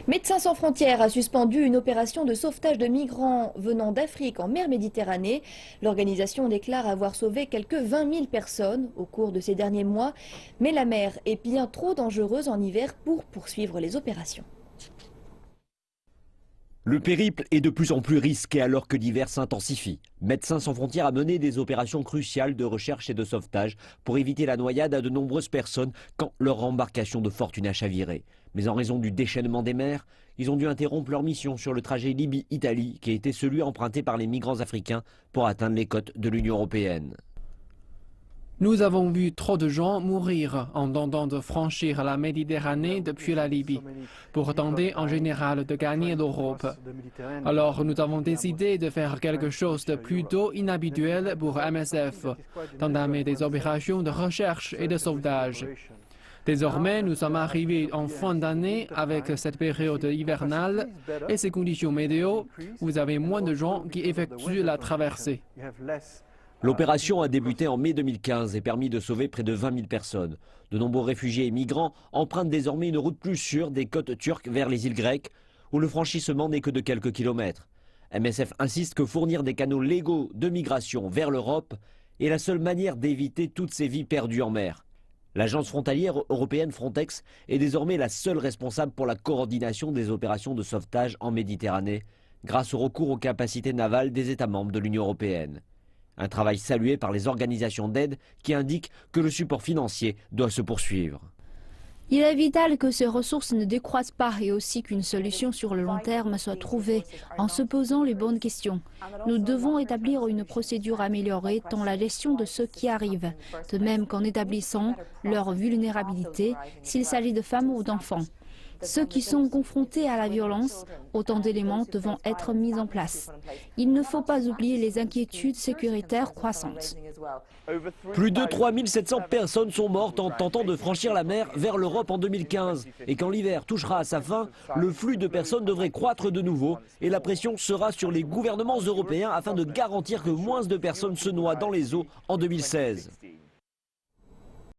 Médecins sans frontières a suspendu une opération de sauvetage de migrants venant d'Afrique en mer Méditerranée. L'organisation déclare avoir sauvé quelques 20 000 personnes au cours de ces derniers mois, mais la mer est bien trop dangereuse en hiver pour poursuivre les opérations. Le périple est de plus en plus risqué alors que l'hiver s'intensifie. Médecins sans frontières a mené des opérations cruciales de recherche et de sauvetage pour éviter la noyade à de nombreuses personnes quand leur embarcation de fortune a chaviré. Mais en raison du déchaînement des mers, ils ont dû interrompre leur mission sur le trajet Libye-Italie qui était celui emprunté par les migrants africains pour atteindre les côtes de l'Union européenne. Nous avons vu trop de gens mourir en tentant de franchir la Méditerranée depuis la Libye, pour tenter en général de gagner l'Europe. Alors nous avons décidé de faire quelque chose de plutôt inhabituel pour MSF, d'entamer des opérations de recherche et de sauvetage. Désormais, nous sommes arrivés en fin d'année avec cette période hivernale et ces conditions météo, vous avez moins de gens qui effectuent la traversée. L'opération a débuté en mai 2015 et permis de sauver près de 20 000 personnes. De nombreux réfugiés et migrants empruntent désormais une route plus sûre des côtes turques vers les îles grecques, où le franchissement n'est que de quelques kilomètres. MSF insiste que fournir des canaux légaux de migration vers l'Europe est la seule manière d'éviter toutes ces vies perdues en mer. L'agence frontalière européenne Frontex est désormais la seule responsable pour la coordination des opérations de sauvetage en Méditerranée, grâce au recours aux capacités navales des États membres de l'Union européenne. Un travail salué par les organisations d'aide qui indiquent que le support financier doit se poursuivre. Il est vital que ces ressources ne décroissent pas et aussi qu'une solution sur le long terme soit trouvée en se posant les bonnes questions. Nous devons établir une procédure améliorée dans la gestion de ceux qui arrivent, de même qu'en établissant leur vulnérabilité s'il s'agit de femmes ou d'enfants. Ceux qui sont confrontés à la violence, autant d'éléments devront être mis en place. Il ne faut pas oublier les inquiétudes sécuritaires croissantes. Plus de 3 700 personnes sont mortes en tentant de franchir la mer vers l'Europe en 2015. Et quand l'hiver touchera à sa fin, le flux de personnes devrait croître de nouveau et la pression sera sur les gouvernements européens afin de garantir que moins de personnes se noient dans les eaux en 2016.